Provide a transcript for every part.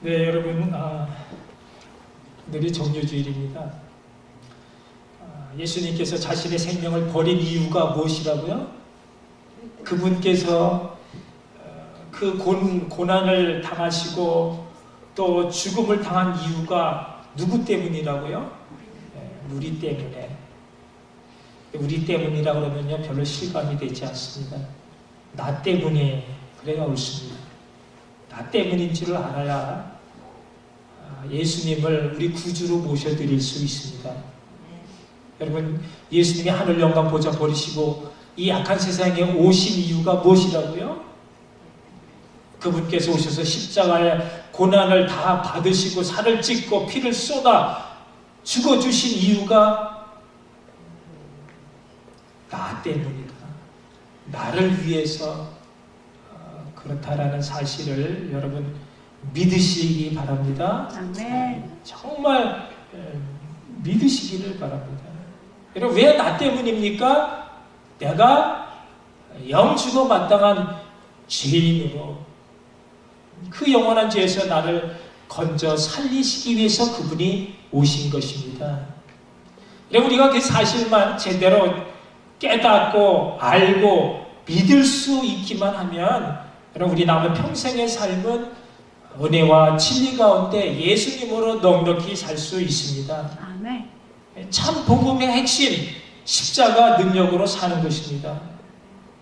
네, 여러분, 오늘이 정료주일입니다. 예수님께서 자신의 생명을 버린 이유가 무엇이라고요? 그분께서 그 고난을 당하시고 또 죽음을 당한 이유가 누구 때문이라고요? 우리 때문에. 우리 때문이라 그러면요, 별로 실감이 되지 않습니다. 나 때문에 그래야 옳습니다. 나 때문인 줄을 알아야 예수님을 우리 구주로 모셔드릴 수 있습니다. 여러분, 예수님이 하늘 영광 보좌 버리시고 이 악한 세상에 오신 이유가 무엇이라고요? 그분께서 오셔서 십자가의 고난을 다 받으시고 살을 찢고 피를 쏟아 죽어주신 이유가 나 때문이다. 나를 위해서 그렇다라는 사실을 여러분 믿으시기 바랍니다. 아멘. 정말 믿으시기를 바랍니다. 여러분, 왜 나 때문입니까? 내가 영주고 마땅한 죄인으로 그 영원한 죄에서 나를 건져 살리시기 위해서 그분이 오신 것입니다. 여러분, 우리가 그 사실만 제대로 깨닫고 알고 믿을 수 있기만 하면 여러분, 우리 남은 평생의 삶은 은혜와 진리 가운데 예수님으로 넉넉히 살 수 있습니다. 아멘. 참 복음의 핵심, 십자가 능력으로 사는 것입니다.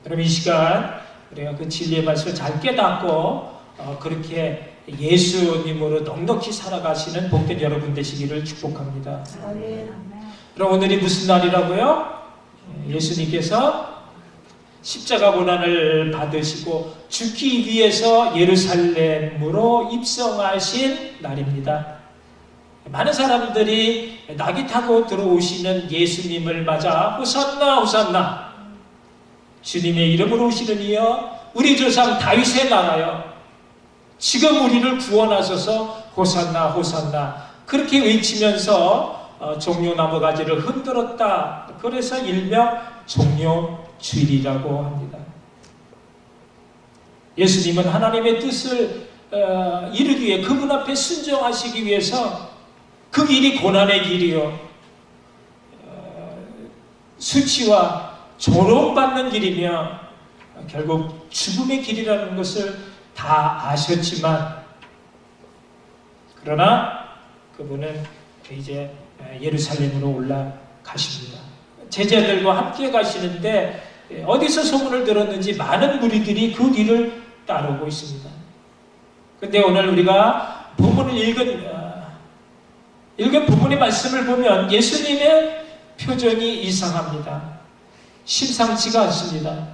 여러분, 이 시간 우리가 그 진리의 말씀을 잘 깨닫고 그렇게 예수님으로 넉넉히 살아가시는 복된 여러분 되시기를 축복합니다. 아멘. 그럼 오늘이 무슨 날이라고요? 예수님께서 십자가 고난을 받으시고 죽기 위해서 예루살렘으로 입성하신 날입니다. 많은 사람들이 낙이 타고 들어오시는 예수님을 맞아 호산나 호산나, 주님의 이름으로 오시는 이여 우리 조상 다윗의 나라여 지금 우리를 구원하소서 호산나 호산나 그렇게 외치면서 종려나무 가지를 흔들었다. 그래서 일명 종려주일이라고 합니다. 예수님은 하나님의 뜻을 이루기 위해 그분 앞에 순종하시기 위해서 그 길이 고난의 길이요, 수치와 조롱받는 길이며 결국 죽음의 길이라는 것을 다 아셨지만, 그러나 그분은 이제 예루살렘으로 올라가십니다. 제자들과 함께 가시는데 어디서 소문을 들었는지 많은 무리들이 그 뒤를 따르고 있습니다. 그런데 오늘 우리가 본문을 읽은 본문의 말씀을 보면 예수님의 표정이 이상합니다. 심상치가 않습니다.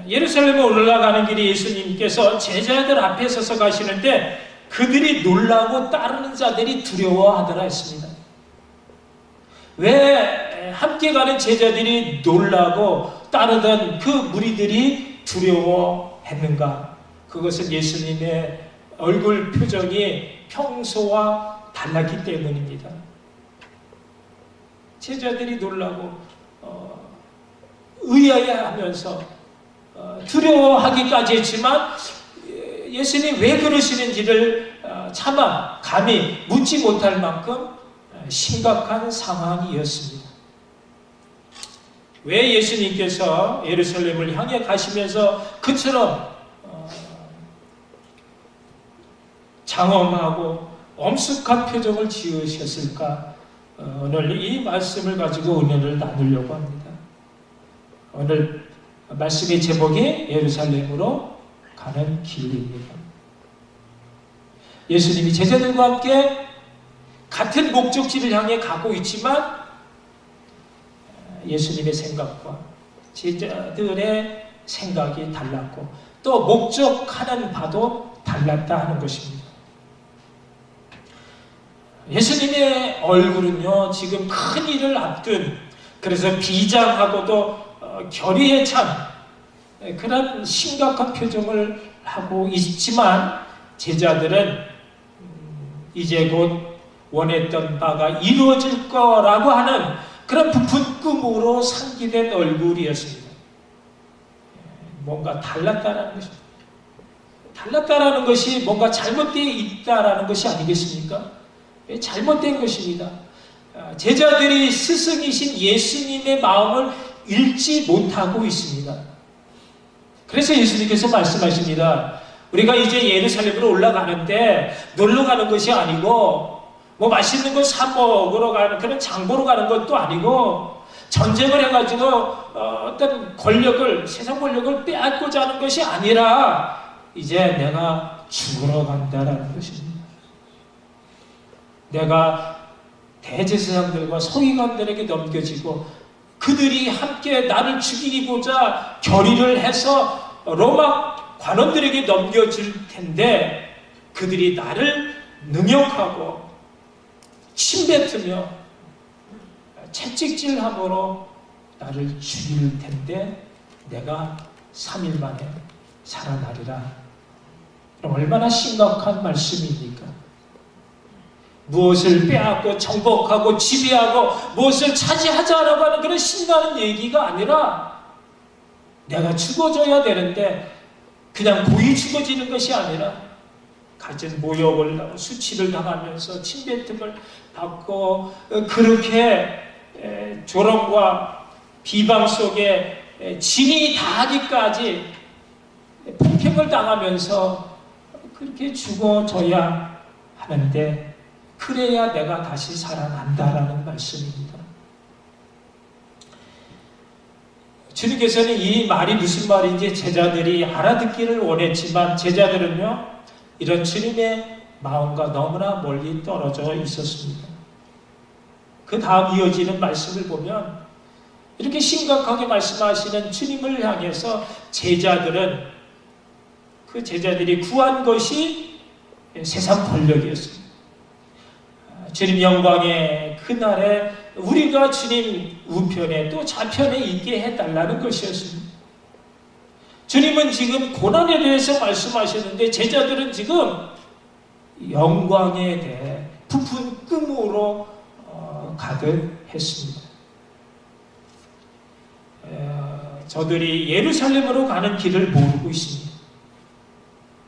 예루살렘에 올라가는 길에 예수님께서 제자들 앞에 서서 가시는데 그들이 놀라고 따르는 자들이 두려워하더라 했습니다. 왜 함께 가는 제자들이 놀라고 따르던 그 무리들이 두려워했는가? 그것은 예수님의 얼굴 표정이 평소와 달랐기 때문입니다. 제자들이 놀라고 의아해하면서 두려워하기까지 했지만 예수님이 왜 그러시는지를 차마 감히 묻지 못할 만큼 심각한 상황이었습니다. 왜 예수님께서 예루살렘을 향해 가시면서 그처럼 장엄하고 엄숙한 표정을 지으셨을까? 오늘 이 말씀을 가지고 은혜를 나누려고 합니다. 오늘 말씀의 제목이 예루살렘으로 가는 길입니다. 예수님이 제자들과 함께 같은 목적지를 향해 가고 있지만 예수님의 생각과 제자들의 생각이 달랐고 또 목적하는 바도 달랐다 하는 것입니다. 예수님의 얼굴은요, 지금 큰 일을 앞둔, 그래서 비장하고도 결의에 찬 그런 심각한 표정을 하고 있지만 제자들은 이제 곧 원했던 바가 이루어질 거라고 하는 그런 부푼 꿈으로 상기된 얼굴이었습니다. 뭔가 달랐다는 것입니다. 달랐다라는 것이 뭔가 잘못되어 있다라는 것이 아니겠습니까? 잘못된 것입니다. 제자들이 스승이신 예수님의 마음을 읽지 못하고 있습니다. 그래서 예수님께서 말씀하십니다. 우리가 이제 예루살렘으로 올라가는데 놀러 가는 것이 아니고 뭐 맛있는 거 사 먹으러 가는 그런 장보러 가는 것도 아니고 전쟁을 해가지고 어떤 권력을 세상 권력을 빼앗고자 하는 것이 아니라 이제 내가 죽으러 간다라는 것입니다. 내가 대제사장들과 서기관들에게 넘겨지고 그들이 함께 나를 죽이고자 결의를 해서 로마 관원들에게 넘겨줄 텐데 그들이 나를 능욕하고 침뱉으며 채찍질함으로 나를 죽일 텐데 내가 3일 만에 살아나리라. 그럼 얼마나 심각한 말씀입니까? 무엇을 빼앗고 정복하고 지배하고 무엇을 차지하자라고 하는 그런 신나는 얘기가 아니라 내가 죽어져야 되는데 그냥 고이 죽어지는 것이 아니라 갖은 모욕을 수치를 당하면서 침뱉음을 받고 그렇게 조롱과 비방 속에 진이 다하기까지 폭행을 당하면서 그렇게 죽어져야 하는데 그래야 내가 다시 살아난다라는 말씀입니다. 주님께서는 이 말이 무슨 말인지 제자들이 알아듣기를 원했지만 제자들은요 이런 주님의 마음과 너무나 멀리 떨어져 있었습니다. 그 다음 이어지는 말씀을 보면 이렇게 심각하게 말씀하시는 주님을 향해서 제자들은 그 제자들이 구한 것이 세상 권력이었습니다. 주님 영광의 그날에 우리가 주님 우편에 또 좌편에 있게 해달라는 것이었습니다. 주님은 지금 고난에 대해서 말씀하셨는데 제자들은 지금 영광에 대해 부푼 꿈으로 가득했습니다. 저들이 예루살렘으로 가는 길을 모르고 있습니다.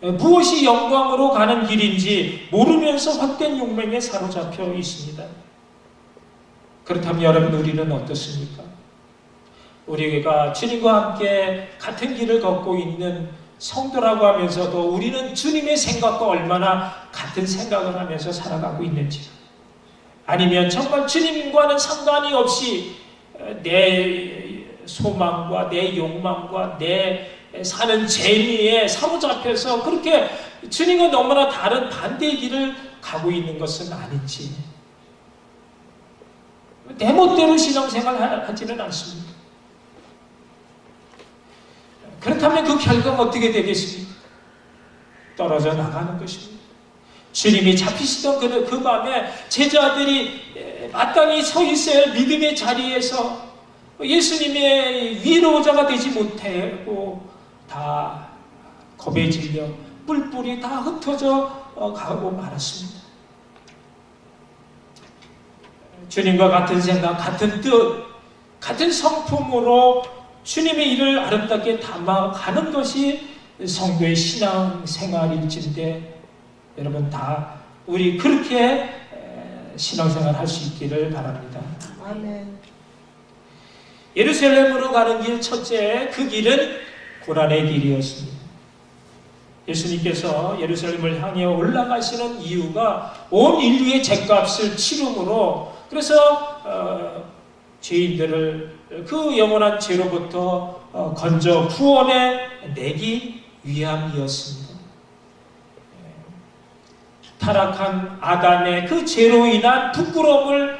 무엇이 영광으로 가는 길인지 모르면서 헛된 욕망에 사로잡혀 있습니다. 그렇다면 여러분 우리는 어떻습니까? 우리가 주님과 함께 같은 길을 걷고 있는 성도라고 하면서도 우리는 주님의 생각과 얼마나 같은 생각을 하면서 살아가고 있는지, 아니면 정말 주님과는 상관이 없이 내 소망과 내 욕망과 내 사는 재미에 사로잡혀서 그렇게 주님과 너무나 다른 반대의 길을 가고 있는 것은 아닌지, 내 멋대로 신앙생활 하지는 않습니다. 그렇다면 그 결과가 어떻게 되겠습니까? 떨어져 나가는 것입니다. 주님이 잡히시던 그 밤에 제자들이 마땅히 서 있어야 할 믿음의 자리에서 예수님의 위로자가 되지 못하고 다 겁에 질려 뿔뿔이 다 흩어져 가고 말았습니다. 주님과 같은 생각, 같은 뜻, 같은 성품으로 주님의 일을 아름답게 담아가는 것이 성도의 신앙생활일진데, 여러분 다 우리 그렇게 신앙생활 할 수 있기를 바랍니다. 아멘. 예루살렘으로 가는 길, 첫째, 그 길은 고난의 길이었습니다. 예수님께서 예루살렘을 향해 올라가시는 이유가 온 인류의 죗값을 치름으로, 그래서 죄인들을 그 영원한 죄로부터 건져 구원해 내기 위함이었습니다. 타락한 아담의 그 죄로 인한 부끄러움을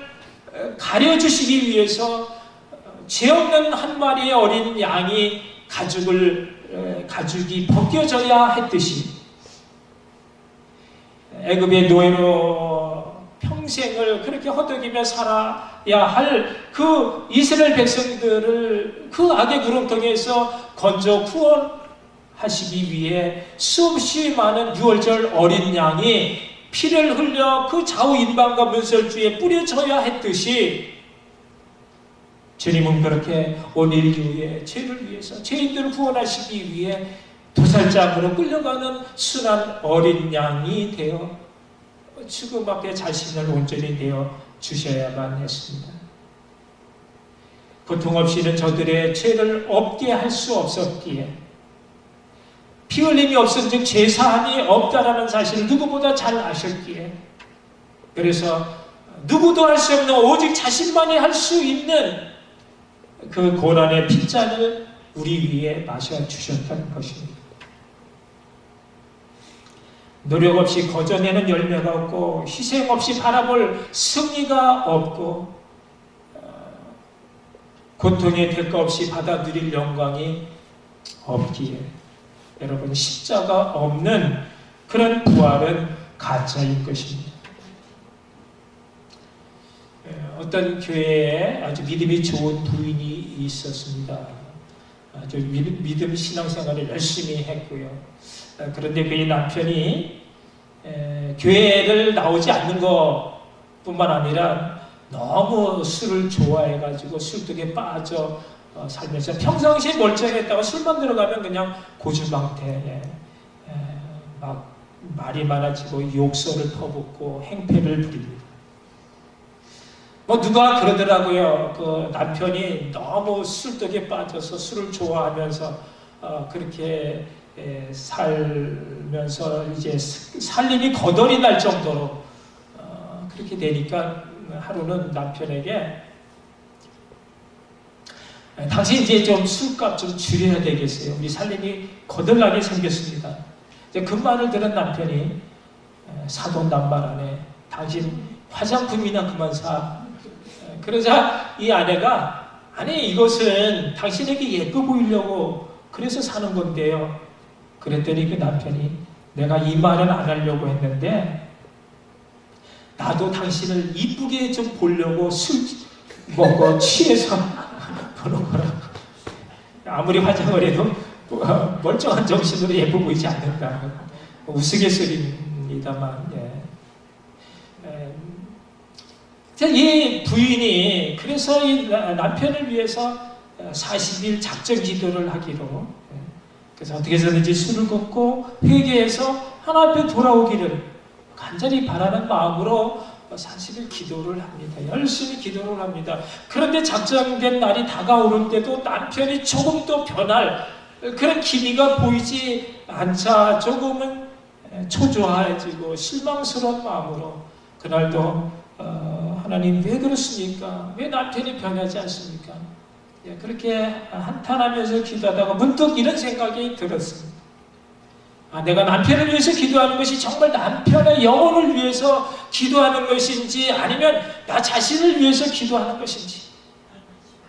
가려주시기 위해서 죄 없는 한 마리의 어린 양이 가죽이 벗겨져야 했듯이 애굽의 노예로 평생을 그렇게 허덕이며 살아야 할 그 이스라엘 백성들을 그 악의 구렁텅이에서 건져 구원하시기 위해 수없이 많은 유월절 어린 양이 피를 흘려 그 좌우 인방과 문설주에 뿌려져야 했듯이 주님은 그렇게 온 인류의 죄를 위해서, 죄인들을 구원하시기 위해 도살장으로 끌려가는 순한 어린 양이 되어 죽음 앞에 자신을 온전히 내어 주셔야만 했습니다. 고통 없이는 저들의 죄를 없게 할 수 없었기에, 피 흘림이 없은즉 죄사함이 없다라는 사실을 누구보다 잘 아셨기에, 그래서 누구도 할 수 없는 오직 자신만이 할 수 있는 그 고난의 핏잔을 우리 위에 마셔주셨다는 것입니다. 노력 없이 거저내는 열매가 없고 희생 없이 바라볼 승리가 없고 고통의 대가 없이 받아 누릴 영광이 없기에, 여러분, 십자가 없는 그런 부활은 가짜인 것입니다. 어떤 교회에 아주 믿음이 좋은 부인이 있었습니다. 아주 믿음 신앙생활을 열심히 했고요. 그런데 그의 남편이 교회를 나오지 않는 것뿐만 아니라 너무 술을 좋아해가지고 술독에 빠져 살면서 평상시에 멀쩡했다가 술만 들어가면 그냥 고주망태, 막 말이 많아지고 욕설을 퍼붓고 행패를 부립니다. 뭐 누가 그러더라고요. 그 남편이 너무 술독에 빠져서 술을 좋아하면서 그렇게 살면서 이제 살림이 거덜이 날 정도로 그렇게 되니까 하루는 남편에게 당신 이제 좀 술값 좀 줄여야 되겠어요. 우리 살림이 거덜나게 생겼습니다. 이제 그 말을 들은 남편이 사돈남말하네. 당신 화장품이나 그만 사. 그러자 이 아내가, 아니 이것은 당신에게 예뻐 보이려고 그래서 사는 건데요. 그랬더니 그 남편이, 내가 이 말은 안 하려고 했는데 나도 당신을 이쁘게 좀 보려고 술 먹고 취해서 보는 거라. 아무리 화장을 해도 멀쩡한 정신으로 예뻐 보이지 않는다. 우스갯소리입니다만, 이 부인이 그래서 이 남편을 위해서 40일 작전 기도를 하기로, 그래서 어떻게 해서든지 술을 걷고 회개해서 하나님 앞에 돌아오기를 간절히 바라는 마음으로 40일 기도를 합니다. 열심히 기도를 합니다. 그런데 작정된 날이 다가오는데도 남편이 조금도 변할 그런 기미가 보이지 않자 조금은 초조해지고 실망스러운 마음으로 그날도 하나님 왜 그렇습니까? 왜 남편이 변하지 않습니까? 그렇게 한탄하면서 기도하다가 문득 이런 생각이 들었습니다. 내가 남편을 위해서 기도하는 것이 정말 남편의 영혼을 위해서 기도하는 것인지 아니면 나 자신을 위해서 기도하는 것인지.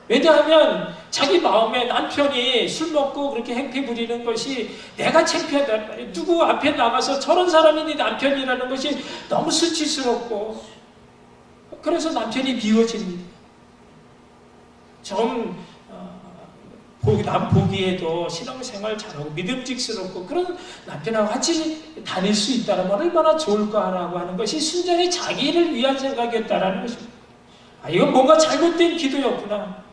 왜냐하면 자기 마음에 남편이 술 먹고 그렇게 행패 부리는 것이 내가 창피하단 말이에요. 누구 앞에 나가서 저런 사람이 네 남편이라는 것이 너무 수치스럽고, 그래서 남편이 미워집니다. 남 보기에도 신앙생활 잘하고 믿음직스럽고 그런 남편하고 같이 다닐 수 있다면 얼마나 좋을까라고 하는 것이 순전히 자기를 위한 생각이었다라는 것입니다. 이건 뭔가 잘못된 기도였구나.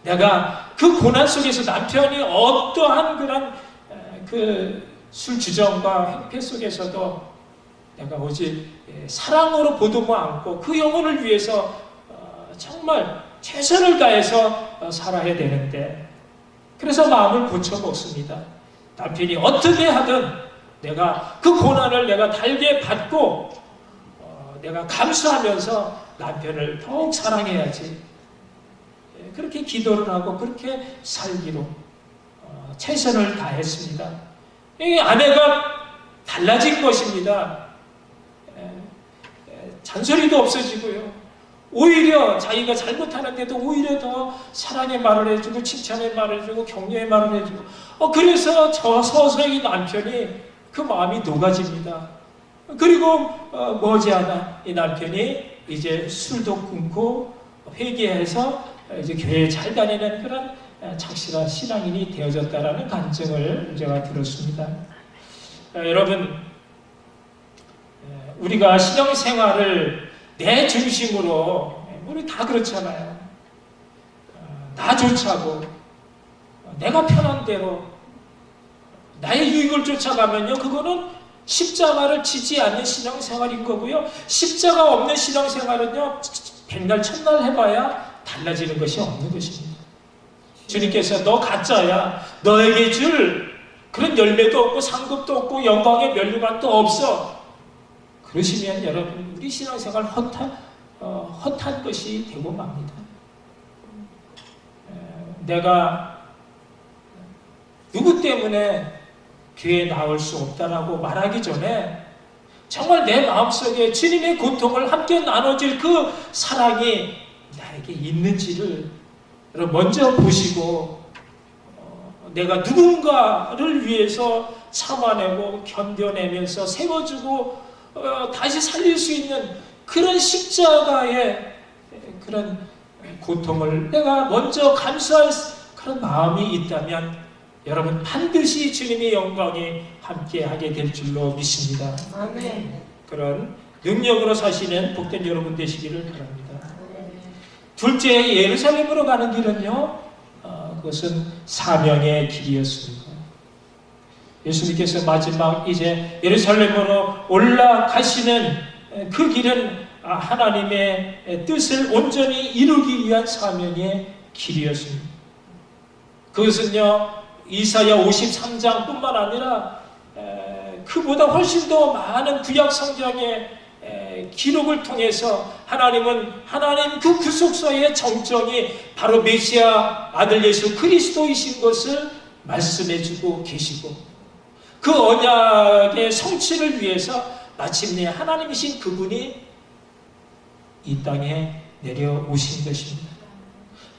내가 그 고난 속에서 남편이 어떠한 그런 그 술주정과 행패 속에서도 내가 오직 사랑으로 보듬어 안고 그 영혼을 위해서 정말 최선을 다해서 살아야 되는데, 그래서 마음을 고쳐먹습니다. 남편이 어떻게 하든 내가 그 고난을 내가 달게 받고 내가 감수하면서 남편을 더욱 사랑해야지. 그렇게 기도를 하고 그렇게 살기로 최선을 다했습니다. 이 아내가 달라진 것입니다. 잔소리도 없어지고요. 오히려 자기가 잘못하는데도 오히려 더 사랑의 말을 해주고 칭찬의 말을 해주고 격려의 말을 해주고, 그래서 저 서서히 남편이 그 마음이 녹아집니다. 그리고 머지않아 이 남편이 이제 술도 끊고 회개해서 이제 교회에 잘 다니는 그런 착실한 신앙인이 되어졌다라는 간증을 제가 들었습니다. 여러분, 우리가 신앙생활을 내 중심으로, 우리 다 그렇잖아요. 나 좋자고, 내가 편한 대로 나의 유익을 쫓아가면요, 그거는 십자가를 지지 않는 신앙생활인 거고요. 십자가 없는 신앙생활은요, 백날 첫날 해봐야 달라지는 것이 없는 것입니다. 주님께서 너 가짜야, 너에게 줄 그런 열매도 없고 상급도 없고 영광의 면류관도 없어, 그러시면 여러분 우리 신앙생활 헛한 것이 되고 맙니다. 내가 누구 때문에 교회에 나올 수 없다라고 말하기 전에 정말 내 마음속에 주님의 고통을 함께 나눠줄 그 사랑이 나에게 있는지를 먼저 보시고, 내가 누군가를 위해서 참아내고 견뎌내면서 세워주고 다시 살릴 수 있는 그런 십자가의 그런 고통을 내가 먼저 감수할 그런 마음이 있다면 여러분 반드시 주님의 영광이 함께하게 될 줄로 믿습니다. 아멘. 그런 능력으로 사시는 복된 여러분 되시기를 바랍니다. 둘째, 예루살렘으로 가는 길은요, 그것은 사명의 길이었습니다. 예수님께서 마지막 이제 예루살렘으로 올라가시는 그 길은 하나님의 뜻을 온전히 이루기 위한 사명의 길이었습니다. 그것은요, 이사야 53장 뿐만 아니라 그보다 훨씬 더 많은 구약 성경의 기록을 통해서 하나님 그 구속사의 정정이 바로 메시아 아들 예수 그리스도이신 것을 말씀해주고 계시고, 그 언약의 성취를 위해서 마침내 하나님이신 그분이 이 땅에 내려오신 것입니다.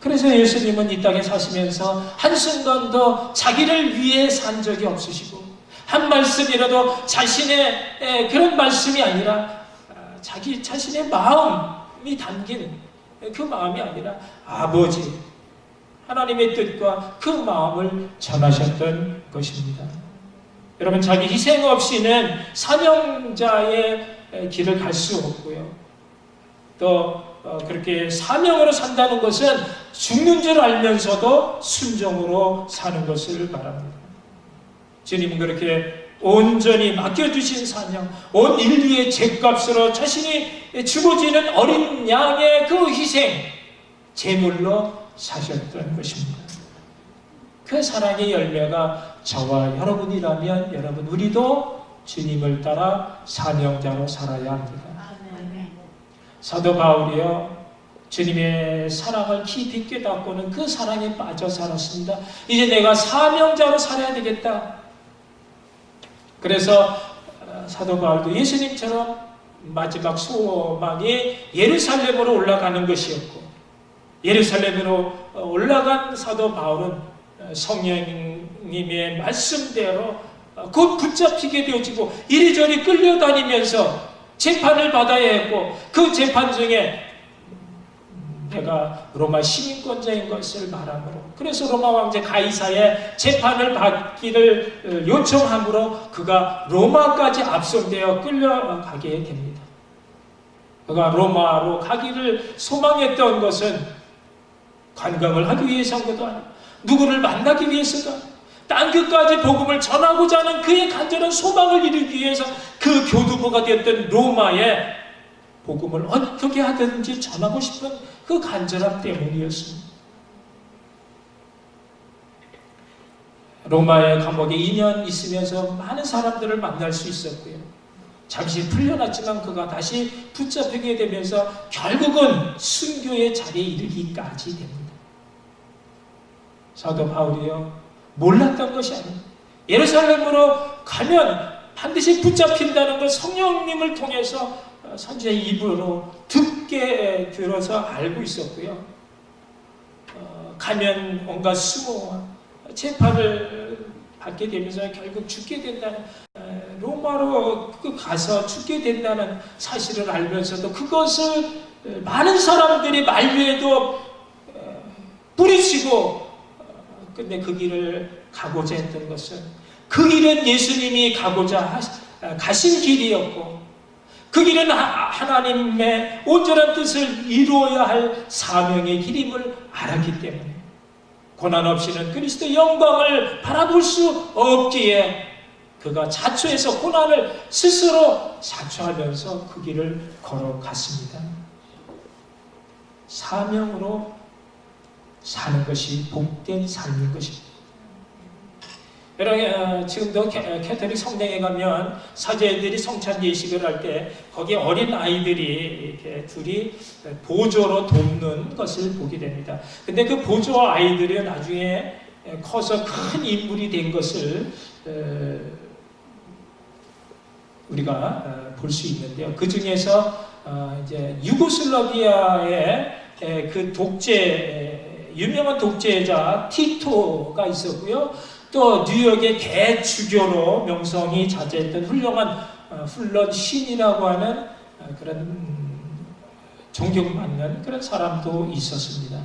그래서 예수님은 이 땅에 사시면서 한순간도 자기를 위해 산 적이 없으시고, 한 말씀이라도 자신의 그런 말씀이 아니라 자기 자신의 마음이 담긴 그 마음이 아니라 아버지 하나님의 뜻과 그 마음을 전하셨던 것입니다. 여러분, 자기 희생 없이는 사명자의 길을 갈 수 없고요. 또 그렇게 사명으로 산다는 것은 죽는 줄 알면서도 순종으로 사는 것을 말합니다. 주님은 그렇게 온전히 맡겨주신 사명, 온 인류의 죄값으로 자신이 죽어지는 어린 양의 그 희생, 제물로 사셨던 것입니다. 그 사랑의 열매가 저와 여러분이라면 여러분 우리도 주님을 따라 사명자로 살아야 합니다. 사도 바울이요, 주님의 사랑을 깊이 깨닫고는 그 사랑에 빠져 살았습니다. 이제 내가 사명자로 살아야 되겠다. 그래서 사도 바울도 예수님처럼 마지막 소망이 예루살렘으로 올라가는 것이었고, 예루살렘으로 올라간 사도 바울은 성령님의 말씀대로 곧 붙잡히게 되어지고 이리저리 끌려다니면서 재판을 받아야 했고, 그 재판 중에 내가 로마 시민권자인 것을 말하므로, 그래서 로마 왕제 가이사의 재판을 받기를 요청함으로 그가 로마까지 압송되어 끌려가게 됩니다. 그가 로마로 가기를 소망했던 것은 관광을 하기 위해서인 것도 아니고 누구를 만나기 위해서도 아니고 땅끝까지 복음을 전하고자 하는 그의 간절한 소망을 이루기 위해서 그 교두보가 되었던 로마에 복음을 어떻게 하든지 전하고 싶은 그 간절함 때문이었습니다. 로마의 감옥에 2년 있으면서 많은 사람들을 만날 수 있었고요. 잠시 풀려났지만 그가 다시 붙잡히게 되면서 결국은 순교의 자리에 이르기까지 됩니다. 사도 바울이요, 몰랐던 것이 아닙니다. 예루살렘으로 가면 반드시 붙잡힌다는 걸 성령님을 통해서 선지자의 입으로 듣게 들어서 알고 있었고요. 가면 온갖 수모와 재판을 받게 되면서 결국 죽게 된다는, 로마로 가서 죽게 된다는 사실을 알면서도 그것을 많은 사람들이 만류에도 뿌리치고 근데 그 길을 가고자 했던 것은, 그 길은 예수님이 가고자 가신 길이었고, 그 길은 하나님의 온전한 뜻을 이루어야 할 사명의 길임을 알았기 때문에 고난 없이는 그리스도의 영광을 바라볼 수 없기에 그가 자초해서 고난을 스스로 자초하면서 그 길을 걸어갔습니다. 사명으로 사는 것이 복된 삶인 것입니다. 여러분, 지금도 캐톨릭 성당에 가면 사제들이 성찬 예식을 할 때 거기 어린 아이들이 이렇게 둘이 보조로 돕는 것을 보게 됩니다. 근데 그 보조 아이들이 나중에 커서 큰 인물이 된 것을 우리가 볼 수 있는데요. 그 중에서 이제 유고슬라비아의 그 유명한 독재자 티토가 있었고요. 또 뉴욕의 대주교로 명성이 자자했던 훌륭한 훌런 신이라고 하는 그런 존경받는 그런 사람도 있었습니다.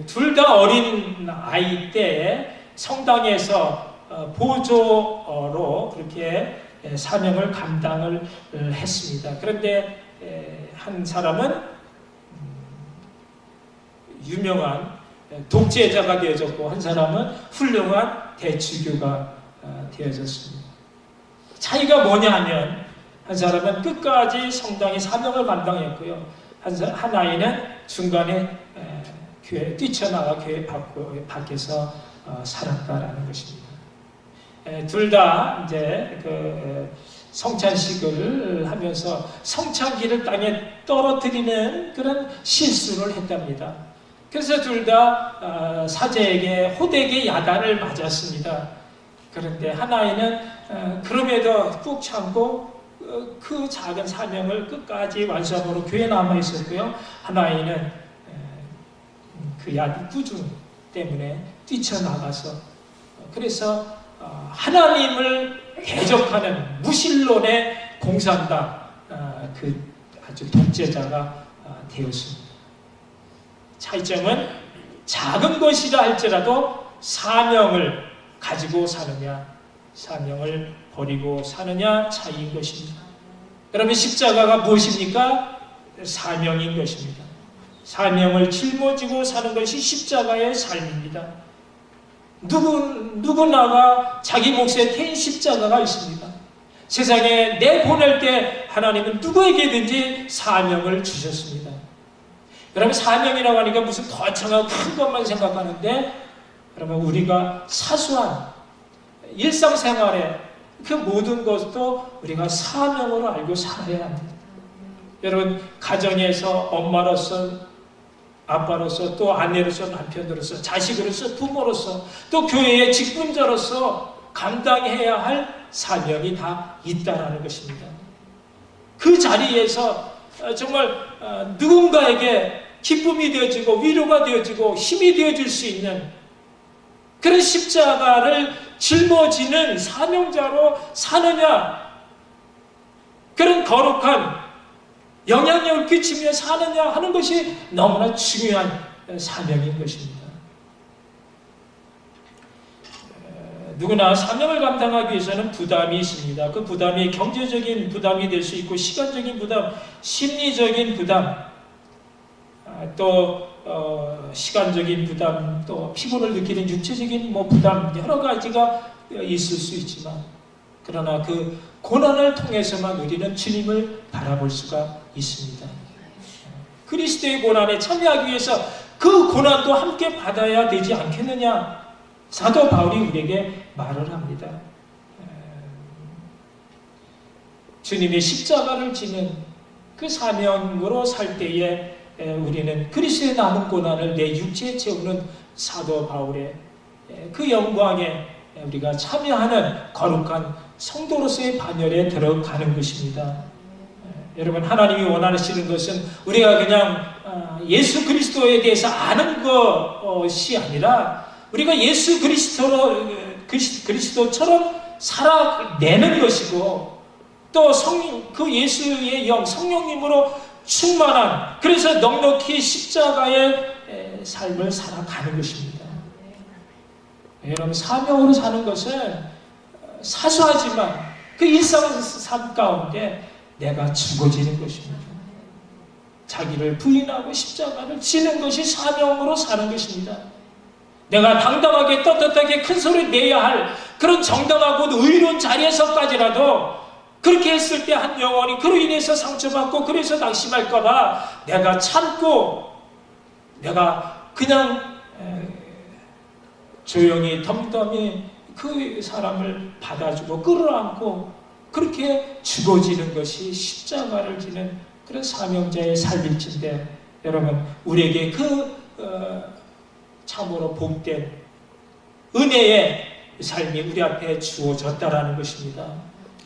둘 다 어린 아이 때 성당에서 보조로 그렇게 사명을 감당을 했습니다. 그런데 한 사람은 유명한 독재자가 되어졌고 한 사람은 훌륭한 대주교가 되어졌습니다. 차이가 뭐냐 하면 한 사람은 끝까지 성당의 사명을 감당했고요. 한 아이는 중간에 교회 뛰쳐나가 교회 밖에서 살았다라는 것입니다. 둘 다 이제 그 성찬식을 하면서 성찬기를 땅에 떨어뜨리는 그런 실수를 했답니다. 그래서 둘 다 사제에게 호되게 야단을 맞았습니다. 그런데 한 아이는 그럼에도 꾹 참고 그 작은 사명을 끝까지 완수함으로 교회에 남아 있었고요. 한 아이는 그 꾸중 때문에 뛰쳐나가서 그래서 하나님을 대적하는 무신론의 공산당 그 아주 독재자가 되었습니다. 차이점은 작은 것이라 할지라도 사명을 가지고 사느냐, 사명을 버리고 사느냐 차이인 것입니다. 여러분, 십자가가 무엇입니까? 사명인 것입니다. 사명을 짊어지고 사는 것이 십자가의 삶입니다. 누구나가 자기 몫에 태인 십자가가 있습니다. 세상에 내보낼 때 하나님은 누구에게든지 사명을 주셨습니다. 여러분, 사명이라고 하니까 무슨 거창하고 큰 것만 생각하는데 여러분, 우리가 사소한 일상생활에 그 모든 것도 우리가 사명으로 알고 살아야 합니다. 여러분, 가정에서 엄마로서 아빠로서 또 아내로서 남편으로서 자식으로서 부모로서 또 교회의 직분자로서 감당해야 할 사명이 다 있다라는 것입니다. 그 자리에서 정말 누군가에게 기쁨이 되어지고 위로가 되어지고 힘이 되어질 수 있는 그런 십자가를 짊어지는 사명자로 사느냐, 그런 거룩한 영향력을 끼치며 사느냐 하는 것이 너무나 중요한 사명인 것입니다. 누구나 사명을 감당하기 위해서는 부담이 있습니다. 그 부담이 경제적인 부담이 될 수 있고 시간적인 부담, 심리적인 부담, 또 시간적인 부담, 또 피곤을 느끼는 육체적인 부담, 여러 가지가 있을 수 있지만 그러나 그 고난을 통해서만 우리는 주님을 바라볼 수가 있습니다. 그리스도의 고난에 참여하기 위해서 그 고난도 함께 받아야 되지 않겠느냐? 사도 바울이 우리에게 말을 합니다. 주님의 십자가를 지는 그 사명으로 살 때에 우리는 그리스도의 남은 고난을 내 육체에 채우는 사도 바울의 그 영광에 우리가 참여하는 거룩한 성도로서의 반열에 들어가는 것입니다. 여러분, 하나님이 원하시는 것은 우리가 그냥 예수 그리스도에 대해서 아는 것이 아니라 우리가 예수 그리스도처럼 살아내는 것이고 또 그 예수의 영 성령님으로 충만한, 그래서 넉넉히 십자가의 삶을 살아가는 것입니다. 여러분, 사명으로 사는 것은 사소하지만 그 일상 삶 가운데 내가 죽어지는 것입니다. 자기를 부인하고 십자가를 지는 것이 사명으로 사는 것입니다. 내가 당당하게 떳떳하게 큰 소리 내야 할 그런 정당하고 의로운 자리에서까지라도 그렇게 했을 때 한 영혼이 그로 인해서 상처받고 그래서 낙심할까봐 내가 참고 내가 그냥 조용히 덤덤히 그 사람을 받아주고 끌어안고 그렇게 죽어지는 것이 십자가를 지는 그런 사명자의 삶일진데 여러분 우리에게 참으로 복된 은혜의 삶이 우리 앞에 주어졌다라는 것입니다.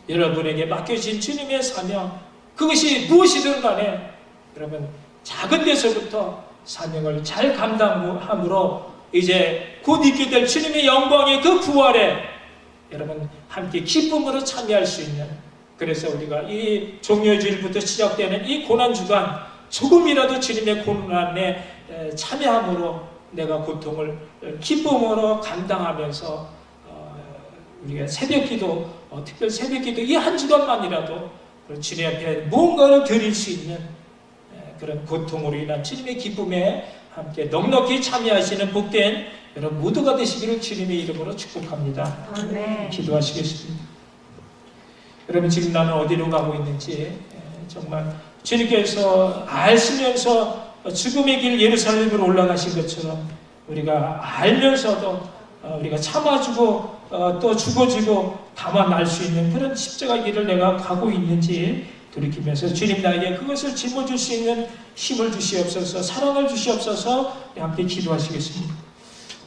여러분에게 맡겨진 주님의 사명 그것이 무엇이든 간에 여러분 작은 데서부터 사명을 잘 감당함으로 이제 곧 있게 될 주님의 영광의 그 부활에 여러분 함께 기쁨으로 참여할 수 있는 그래서 우리가 이 종료주일부터 시작되는 이 고난주간 조금이라도 주님의 고난에 참여함으로 내가 고통을 기쁨으로 감당하면서 우리가 새벽기도 특별 새벽기도 이 한 주간만이라도 주님 앞에 무언가를 드릴 수 있는 그런 고통으로 인한 주님의 기쁨에 함께 넉넉히 참여하시는 복된 여러분 모두가 되시기를 주님의 이름으로 축복합니다. 아멘. 기도하시겠습니다. 여러분 지금 나는 어디로 가고 있는지 정말 주님께서 아시면서 죽음의 길 예루살렘으로 올라가신 것처럼 우리가 알면서도 우리가 참아주고 또 죽어지고 다만 알 수 있는 그런 십자가 길을 내가 가고 있는지 돌이키면서 주님 나에게 그것을 짊어질 수 있는 힘을 주시옵소서 사랑을 주시옵소서 함께 기도하시겠습니다.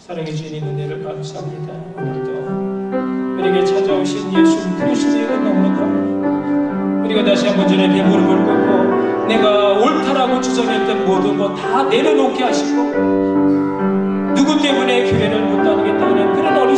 사랑해 주님 은혜를 감사합니다. 오늘도 우리에게 찾아오신 예수 그리스도의 너무나 감사합니다. 우리가 다시 한번 주님의 무릎을 꿇고 내가 옳다라고 주장했던 모든 것 다 내려놓게 하시고 누구 때문에 교회를 못 다니겠다는 그런 어리석은